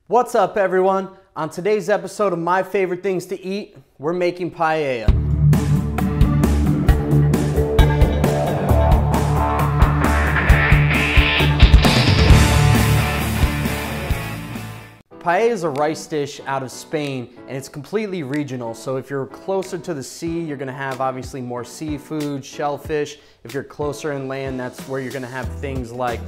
What's up, everyone? On today's episode of My Favorite Things to Eat, we're making paella. Paella is a rice dish out of Spain, and it's completely regional. So if you're closer to the sea, you're gonna have obviously more seafood, shellfish. If you're closer inland, that's where you're gonna have things like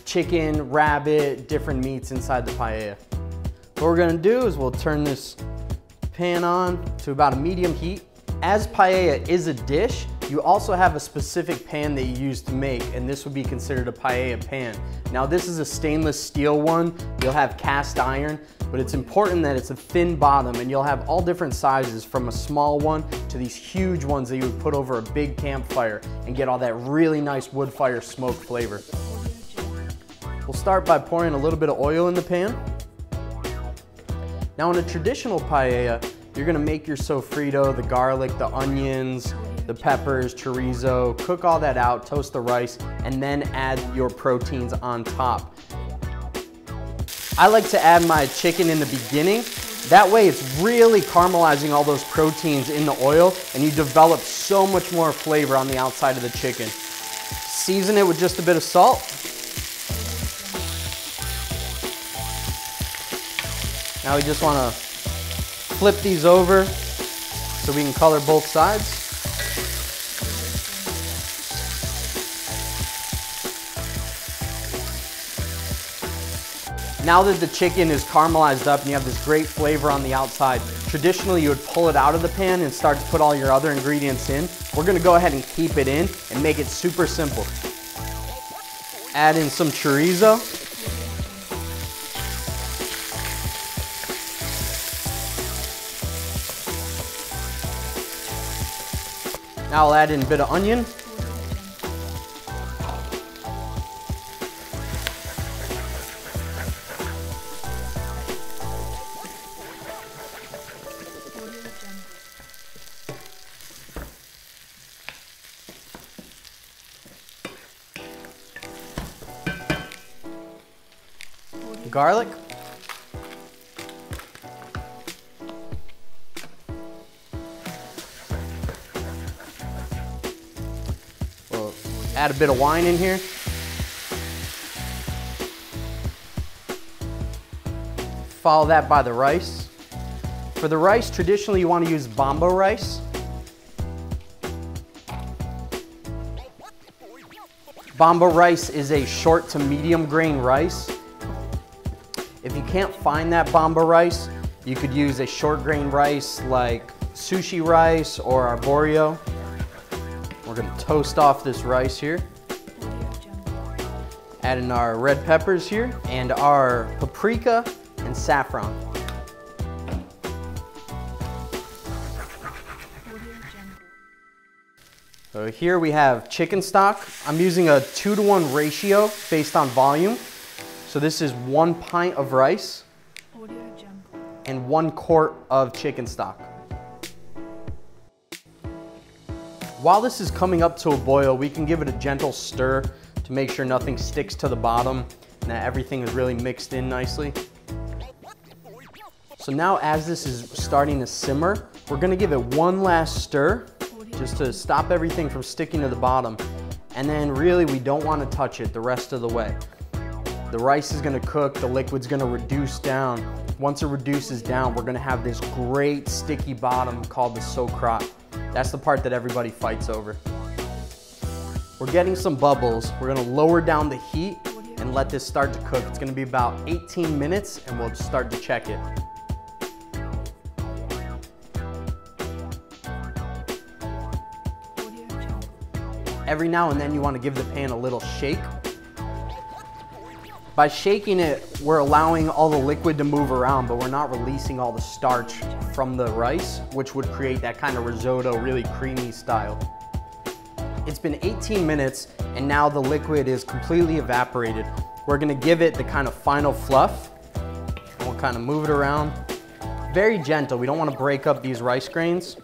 chicken, rabbit, different meats inside the paella. What we're gonna do is we'll turn this pan on to about a medium heat. As paella is a dish, you also have a specific pan that you use to make, and this would be considered a paella pan. Now this is a stainless steel one. You'll have cast iron, but it's important that it's a thin bottom, and you'll have all different sizes from a small one to these huge ones that you would put over a big campfire and get all that really nice wood fire smoke flavor. We'll start by pouring a little bit of oil in the pan. Now in a traditional paella, you're gonna make your sofrito, the garlic, the onions, the peppers, chorizo, cook all that out, toast the rice, and then add your proteins on top. I like to add my chicken in the beginning. That way it's really caramelizing all those proteins in the oil, and you develop so much more flavor on the outside of the chicken. Season it with just a bit of salt. Now we just wanna flip these over so we can color both sides. Now that the chicken is caramelized up and you have this great flavor on the outside, traditionally you would pull it out of the pan and start to put all your other ingredients in. We're gonna go ahead and keep it in and make it super simple. Add in some chorizo. Now I'll add in a bit of onion. Garlic. We'll add a bit of wine in here. Follow that by the rice. For the rice, traditionally you want to use bombo rice. Bombo rice is a short to medium grain rice. If you can't find that bomba rice, you could use a short grain rice like sushi rice or arborio. We're gonna toast off this rice here. Add in our red peppers here and our paprika and saffron. So here we have chicken stock. I'm using a 2-to-1 ratio based on volume. So this is 1 pint of rice and 1 quart of chicken stock. While this is coming up to a boil, we can give it a gentle stir to make sure nothing sticks to the bottom and that everything is really mixed in nicely. So now as this is starting to simmer, we're gonna give it one last stir just to stop everything from sticking to the bottom. And then really we don't wanna touch it the rest of the way. The rice is gonna cook, the liquid's gonna reduce down. Once it reduces down, we're gonna have this great sticky bottom called the sauerkraut. That's the part that everybody fights over. We're getting some bubbles. We're gonna lower down the heat and let this start to cook. It's gonna be about 18 minutes and we'll start to check it. Every now and then you wanna give the pan a little shake. By shaking it, we're allowing all the liquid to move around, but we're not releasing all the starch from the rice, which would create that kind of risotto, really creamy style. It's been 18 minutes, and now the liquid is completely evaporated. We're gonna give it the kind of final fluff. We'll kind of move it around. Very gentle, we don't wanna break up these rice grains.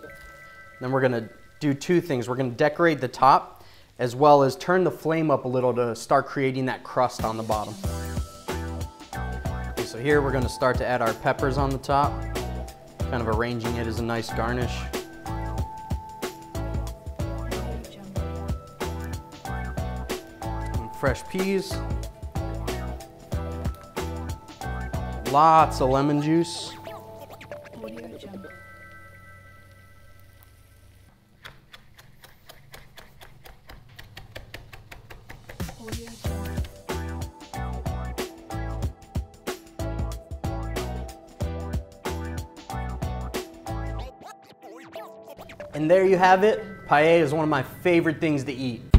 Then we're gonna do two things. We're gonna decorate the top, as well as turn the flame up a little to start creating that crust on the bottom. So here we're gonna start to add our peppers on the top, kind of arranging it as a nice garnish. And fresh peas. Lots of lemon juice. And there you have it. Paella is one of my favorite things to eat.